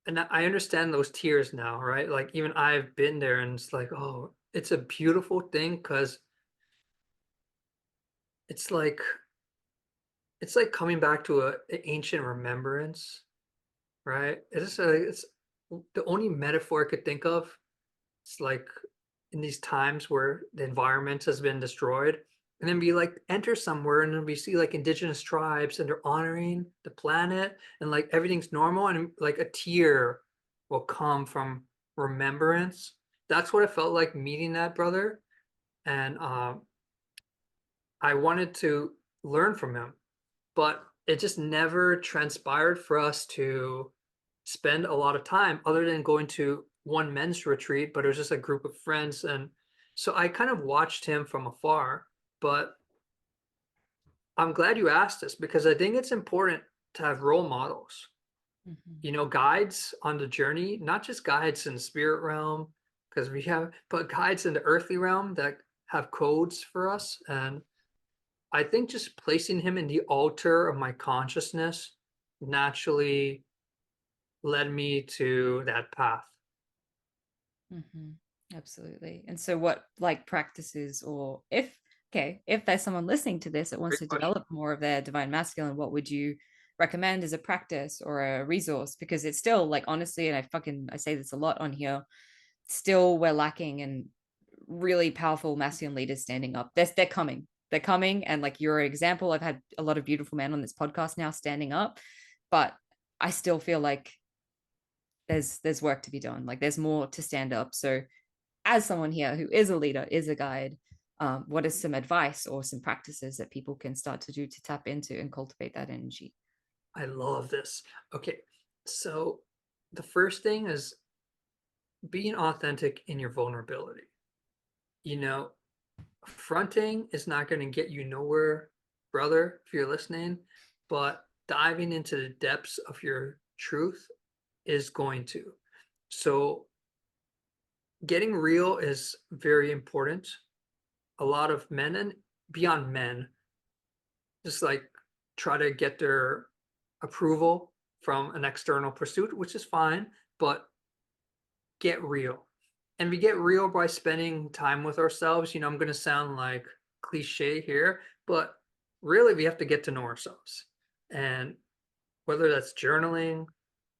and I understand those tears now, right? Like even I've been there and it's like, oh, it's a beautiful thing because it's like it's like coming back to an ancient remembrance, right? It's the only metaphor I could think of. It's like in these times where the environment has been destroyed, and then we like enter somewhere and then we see like indigenous tribes and they're honoring the planet and like everything's normal and like a tear will come from remembrance. That's what it felt like meeting that brother. And I wanted to learn from him, but it just never transpired for us to spend a lot of time other than going to one men's retreat, but it was just a group of friends. And so I kind of watched him from afar, but I'm glad you asked this because I think it's important to have role models, Mm-hmm. guides on the journey, not just guides in the spirit realm, because we have, but guides in the earthly realm that have codes for us. And I think just placing him in the altar of my consciousness naturally led me to that path. Mm-hmm. Absolutely. And so what like practices or if okay, if there's someone listening to this that wants Great to question. develop more of their divine masculine, what would you recommend as a practice or a resource? Because it's still like honestly, and I say this a lot on here, still we're lacking in really powerful masculine leaders standing up. They're coming. They're coming. And like you're an example. I've had a lot of beautiful men on this podcast now standing up, but I still feel like there's work to be done. Like there's more to stand up. So as someone here who is a leader, is a guide, what is some advice or some practices that people can start to do to tap into and cultivate that energy? I love this. Okay, so the first thing is being authentic in your vulnerability. You know, fronting is not going to get you nowhere, brother, if you're listening, but diving into the depths of your truth is going to. So, getting real is very important. A lot of men and beyond men just like try to get their approval from an external pursuit, which is fine, but get real. And we get real by spending time with ourselves. I'm going to sound like cliche here, but really we have to get to know ourselves. And whether that's journaling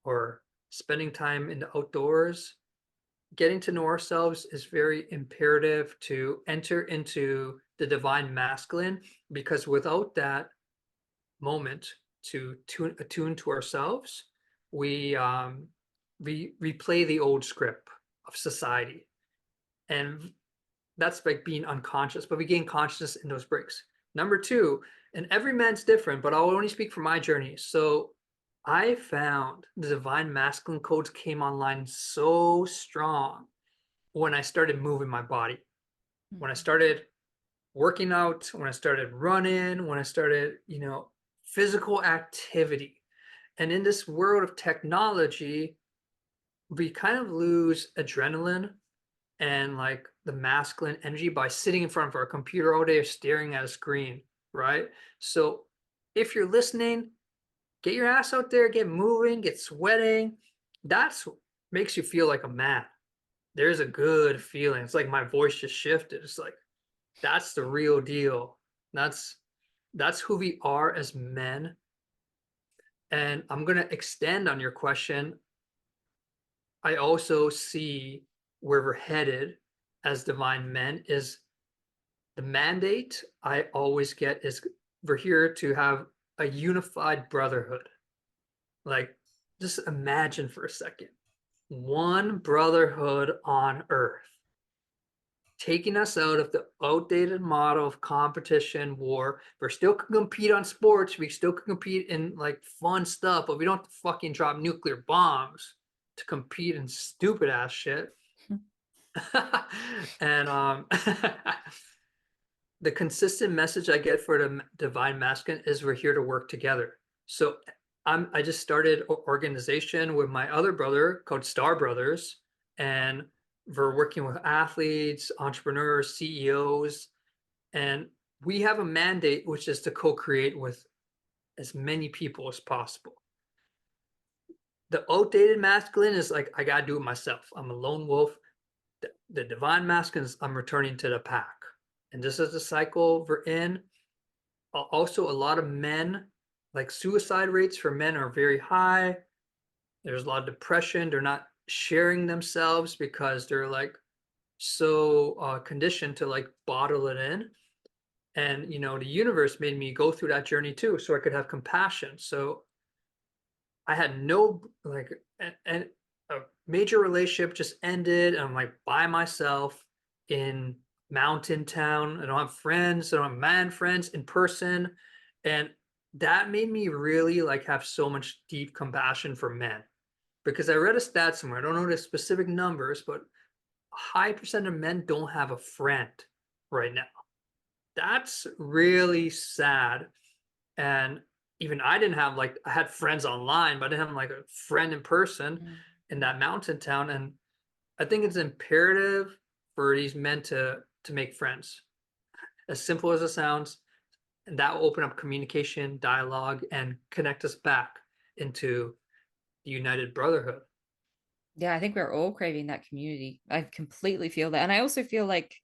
or spending time in the outdoors, getting to know ourselves is very imperative to enter into the divine masculine because without that, moment to attune to ourselves, we replay the old script of society, and that's like being unconscious. But we gain consciousness in those breaks. Number two, and every man's different, but I'll only speak from my journey. So I found the divine masculine codes came online so strong when I started moving my body, when I started working out, when I started running, when I started, physical activity. And in this world of technology, we kind of lose adrenaline and like the masculine energy by sitting in front of our computer all day or staring at a screen, right? So if you're listening, get your ass out there, get moving, get sweating. That's what makes you feel like a man. There's a good feeling. It's like my voice just shifted. It's like that's the real deal. That's that's who we are as men. And I'm gonna extend on your question. I also see where we're headed as divine men is the mandate I always get is we're here to have a unified brotherhood. Like, just imagine for a second one brotherhood on earth, taking us out of the outdated model of competition, war. We still can compete on sports. We still can compete in like fun stuff, but we don't have to fucking drop nuclear bombs to compete in stupid ass shit. And the consistent message I get for the divine masculine is we're here to work together. So I just started an organization with my other brother called Star Brothers, and we're working with athletes, entrepreneurs, CEOs, and we have a mandate which is to co-create with as many people as possible. The outdated masculine is like I gotta do it myself. I'm a lone wolf. The divine masculine is I'm returning to the pack. And this is the cycle we're in. Also, a lot of men, like suicide rates for men are very high. There's a lot of depression. They're not sharing themselves because they're like so conditioned to like bottle it in. And the universe made me go through that journey too, so I could have compassion. So I had no like, and a major relationship just ended. And I'm like by myself in mountain town. I don't have friends. I don't have man friends in person. And that made me really like have so much deep compassion for men because I read a stat somewhere. I don't know the specific numbers, but a high percent of men don't have a friend right now. That's really sad. And even I didn't have like I had friends online, but I didn't have like a friend in person in that mountain town. And I think it's imperative for these men to make friends. As simple as it sounds, and that will open up communication, dialogue, and connect us back into the united brotherhood. Yeah, I think we're all craving that community. I completely feel that. And I also feel like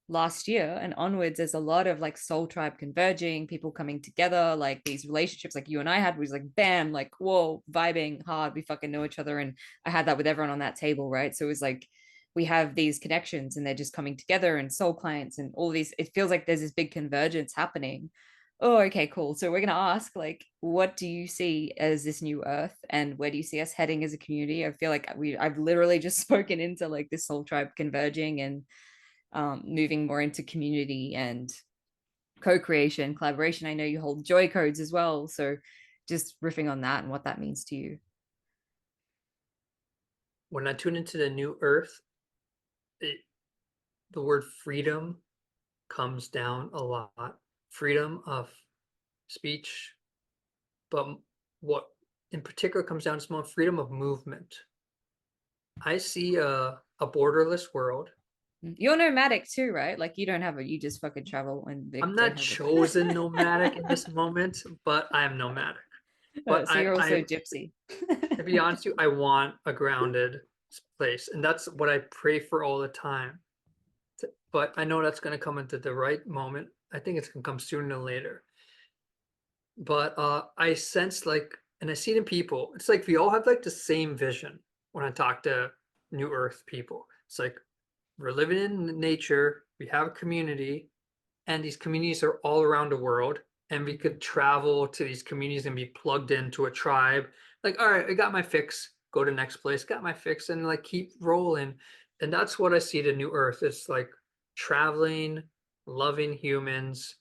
last year and onwards, there's a lot of like soul tribe converging, people coming together, like these relationships like you and I had was like, bam, like, whoa, vibing hard. We fucking know each other. And I had that with everyone on that table, right? So it was like, we have these connections and they're just coming together and soul clients and all these. It feels like there's this big convergence happening. Oh, okay, cool. So we're going to ask, like, what do you see as this new Earth, and where do you see us heading as a community? I feel like I've literally just spoken into like this soul tribe converging and moving more into community and co-creation, collaboration. I know you hold joy codes as well, so just riffing on that and what that means to you. When I tune into the new earth, it, the word freedom comes down a lot. Freedom of speech, but what in particular comes down to more freedom of movement. I see a borderless world. You're nomadic too, right? Like you don't have you just fucking travel and they I'm don't not have chosen nomadic in a this moment, but I am nomadic. But so you're also gypsy. to be honest with you, I want a grounded place, and that's what I pray for all the time. But I know that's going to come into the right moment. I think it's going to come sooner than later. But I sense like, and I see it in people. It's like we all have like the same vision when I talk to New Earth people. It's like we're living in nature, we have a community, and these communities are all around the world. and we could travel to these communities and be plugged into a tribe. Like, all right, I got my fix, go to next place, got my fix, and like keep rolling. And that's what I see the new earth. It's like traveling, loving humans,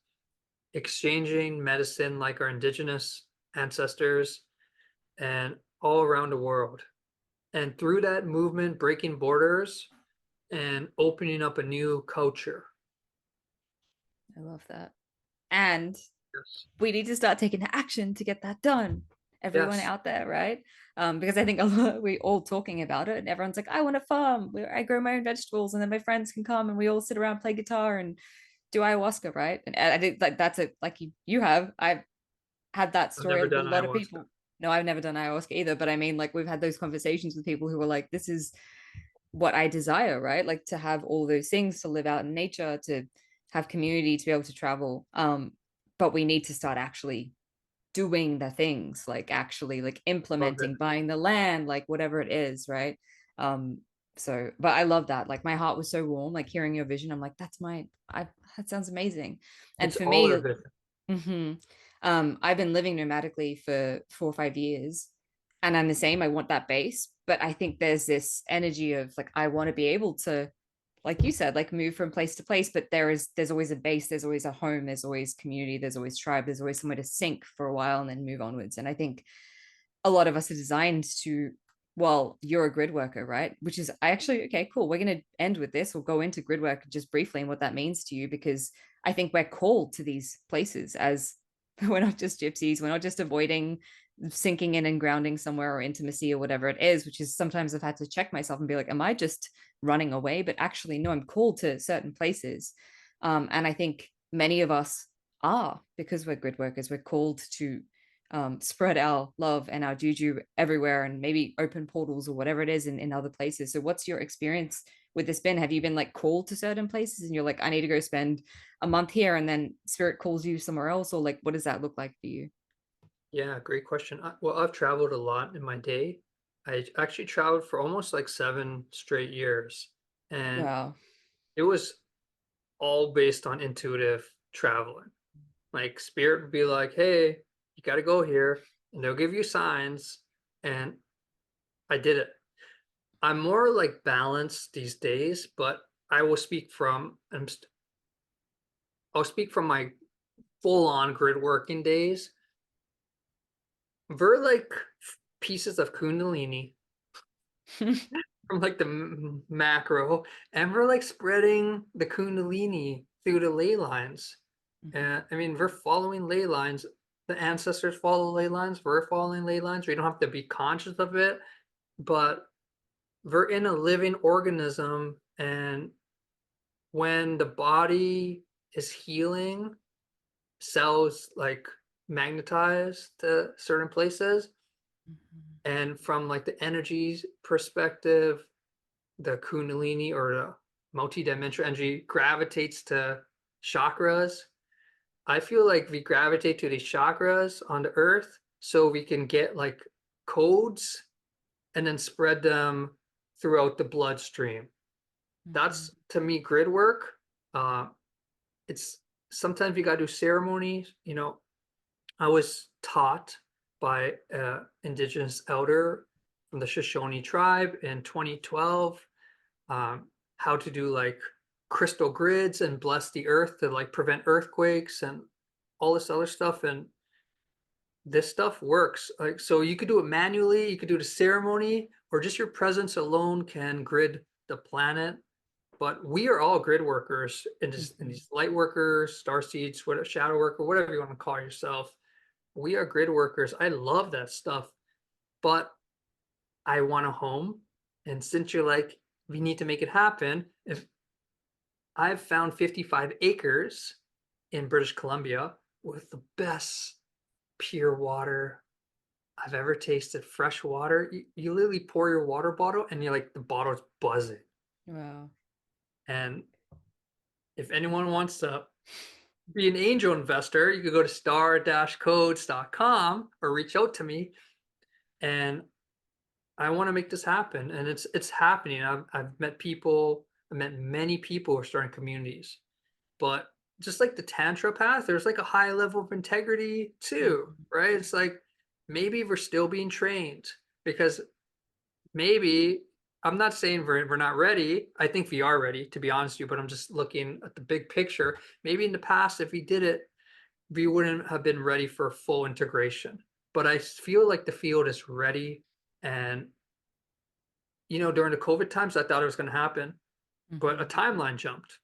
exchanging medicine like our indigenous ancestors, and all around the world. And through that movement, breaking borders and opening up a new culture. I love that. And Yes. we need to start taking action to get that done. Everyone Yes. out there, right? Because I think a lot, we all talking about it, and everyone's like, "I want to farm where I grow my own vegetables, and then my friends can come, and we all sit around, play guitar, and do ayahuasca, right?" And I think like that's a like you have. I've had that I've story never with a done lot of ayahuasca. people. No, I've never done ayahuasca either, but I mean, like we've had those conversations with people who are like, "This is what I desire, right? Like to have all those things, to live out in nature, to have community, to be able to travel." But we need to start actually doing the things, like actually like Love it. implementing, buying the land, like whatever it is, right? um so but I love that, like my heart was so warm, like hearing your vision. I'm like, that's my I that sounds amazing. And It's for all our me, vision. I've been living nomadically for 4 or 5 years, and I'm the same. I want that base, but I think there's this energy of like I want to be able to, like you said, like move from place to place. But there's always a base, there's always a home, there's always community, there's always tribe, there's always somewhere to sink for a while and then move onwards. And I think a lot of us are designed to, well, you're a grid worker, right? Which is, I actually, okay, cool, we're going to end with this. We'll go into grid work just briefly and what that means to you, because I think we're called to these places as we're not just gypsies, we're not just avoiding sinking in and grounding somewhere or intimacy or whatever it is, which is sometimes I've had to check myself and be like, am I just running away? But actually no, I'm called to certain places. And I think many of us are, because we're grid workers, we're called to spread our love and our juju everywhere, and maybe open portals or whatever it is in other places. So what's your experience with this been? Have you been like called to certain places and you're like, I need to go spend a month here, and then spirit calls you somewhere else? Or like, what does that look like for you? Yeah, great question. Well, I've traveled a lot in my day. I actually traveled for almost like 7 straight years, and Wow. it was all based on intuitive traveling. Like spirit would be like, "Hey, you got to go here," and they'll give you signs, and I did it. I'm more like balanced these days, but I will speak from I'll speak from my full-on grid working days. We're like pieces of kundalini from like the macro, and we're like spreading the kundalini through the ley lines. And I mean, we're following ley lines. The ancestors follow ley lines. We're following ley lines. We don't have to be conscious of it, but we're in a living organism. And when the body is healing, cells like magnetize to certain places. And from like the energies perspective, the kundalini or the multi-dimensional energy gravitates to chakras. I feel like we gravitate to these chakras on the earth so we can get like codes and then spread them throughout the bloodstream. That's to me grid work. Uh, it's sometimes you got to do ceremonies. I was taught by an indigenous elder from the Shoshone tribe in 2012, how to do like crystal grids and bless the earth to like prevent earthquakes and all this other stuff. And this stuff works. Like, so you could do it manually, you could do the ceremony, or just your presence alone can grid the planet. But we are all grid workers in these light workers, star seeds, whatever, shadow worker, whatever you want to call yourself. We are grid workers. I love that stuff, but I want a home. And since you're like, we need to make it happen, if I've found 55 acres in British Columbia with the best pure water I've ever tasted. Fresh water. You literally pour your water bottle and you're like, the bottle's buzzing. Wow. And if anyone wants to be an angel investor, you could go to star-codes.com or reach out to me. And I want to make this happen. And it's happening. I've met people, I've met many people who are starting communities, but just like the Tantra path, there's like a high level of integrity too, right? It's like maybe we're still being trained because maybe I'm not saying we're not ready. I think we are ready, to be honest with you, but I'm just looking at the big picture. Maybe in the past, if we did it, we wouldn't have been ready for full integration. But I feel like the field is ready. And, during the COVID times, I thought it was going to happen, but a Mm-hmm. timeline jumped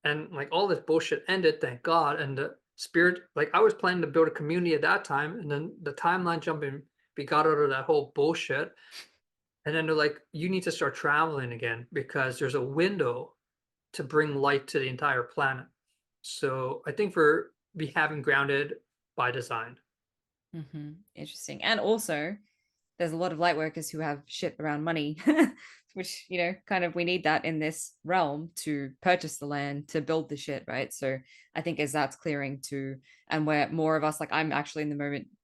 and like all this bullshit ended, thank God. And the spirit, like I was planning to build a community at that time. And then the timeline jumping, we got out of that whole bullshit. And then they're like, you need to start traveling again because there's a window to bring light to the entire planet. So I think we're we haven't grounded by design. Mm-hmm. Interesting. And also, there's a lot of light workers who have shit around money, which, kind of we need that in this realm to purchase the land, to build the shit, right? So I think as that's clearing too, and where more of us, like I'm actually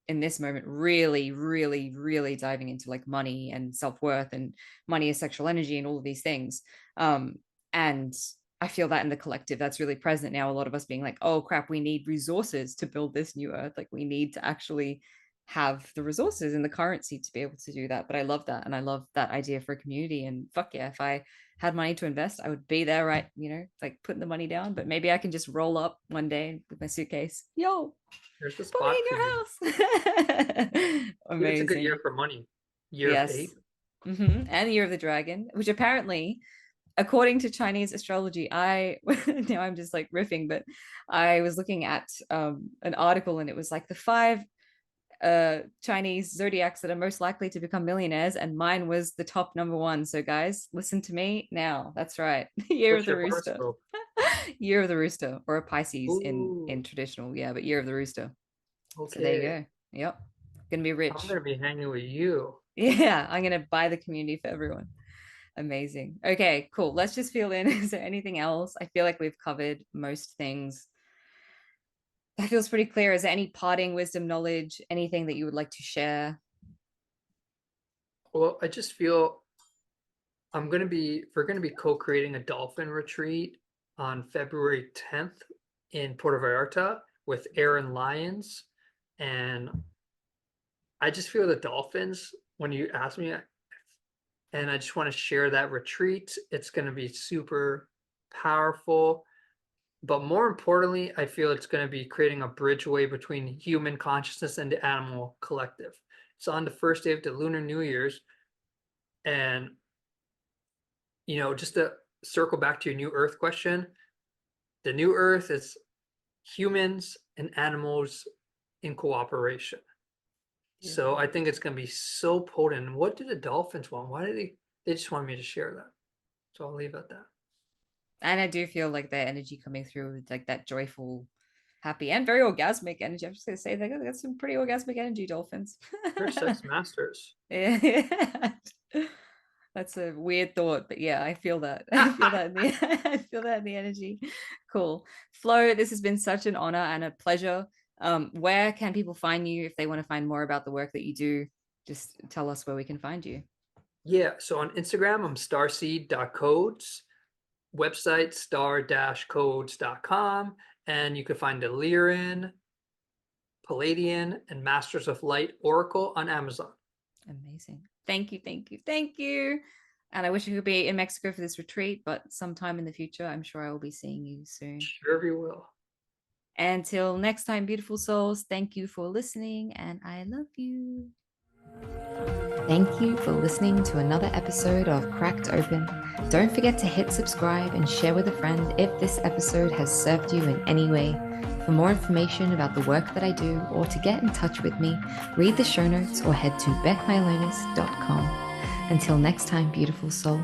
in this moment, really, really, really diving into like money and self-worth and money is sexual energy and all of these things. And I feel that in the collective, that's really present now. A lot of us being like, oh crap, we need resources to build this new earth. Like we need to actually have the resources and the currency to be able to do that. But I love that. And I love that idea for a community. And fuck yeah, if I had money to invest, I would be there, right? Like putting the money down. But maybe I can just roll up one day with my suitcase. Yo, There's a put me spot for you. in your house. It's a good year Amazing. for money. Year of Yes. ape. Mm-hmm. And the year of the dragon, which apparently, according to Chinese astrology, I now I'm just like riffing, but I was looking at an article and it was like the five Chinese zodiacs that are most likely to become millionaires, and mine was the top number one. So, guys, listen to me now. That's right, year of What's the your rooster, horoscope? year of the rooster, or a Pisces in Ooh, traditional, yeah, but year of the rooster. So there you okay. go. Yep, gonna be I'm rich. gonna be hanging with you. Yeah, I'm gonna buy the community for everyone. Amazing. Okay, cool. Let's just feel in. Is there anything else? I feel like we've covered most things. That feels pretty clear. Is there any parting wisdom, knowledge, anything that you would like to share? Well, I just feel we're gonna be co-creating a dolphin retreat on February 10th in Puerto Vallarta with Aaron Lyons. And I just feel the dolphins when you ask me, and I just want to share that retreat. It's going to be super powerful. But more importantly, I feel it's going to be creating a bridgeway between human consciousness and the animal collective. It's on the first day of the Lunar New Year's. And, just to circle back to your new Earth question, the new Earth is humans and animals in cooperation. So Beautiful. I think it's going to be so potent. What did the dolphins want? Why did they just want me to share that? So I'll leave it at that. And I do feel like their energy coming through with like that joyful, happy, and very orgasmic energy. I'm just gonna say they got some pretty orgasmic energy, dolphins. They're sex masters. Yeah. That's a weird thought, but yeah, I feel that. I feel that in the I feel that in the energy. Cool. Flo, this has been such an honor and a pleasure. Where can people find you if they want to find more about the work that you do? Just tell us where we can find you. Yeah, so on Instagram, I'm starseed.codes, website star-codes.com, and you can find the Lyran, Palladian, and Masters of Light Oracle on Amazon. Amazing. Thank you, thank you, thank you. And I wish I could be in Mexico for this retreat, but sometime in the future, I'm sure I will be seeing you soon. Sure we will. Until next time, beautiful souls, thank you for listening, and I love you. Thank you for listening to another episode of Cracked Open. Don't forget to hit subscribe and share with a friend if this episode has served you in any way. For more information about the work that I do or to get in touch with me, read the show notes or head to beckmylonis.com. Until next time, beautiful soul.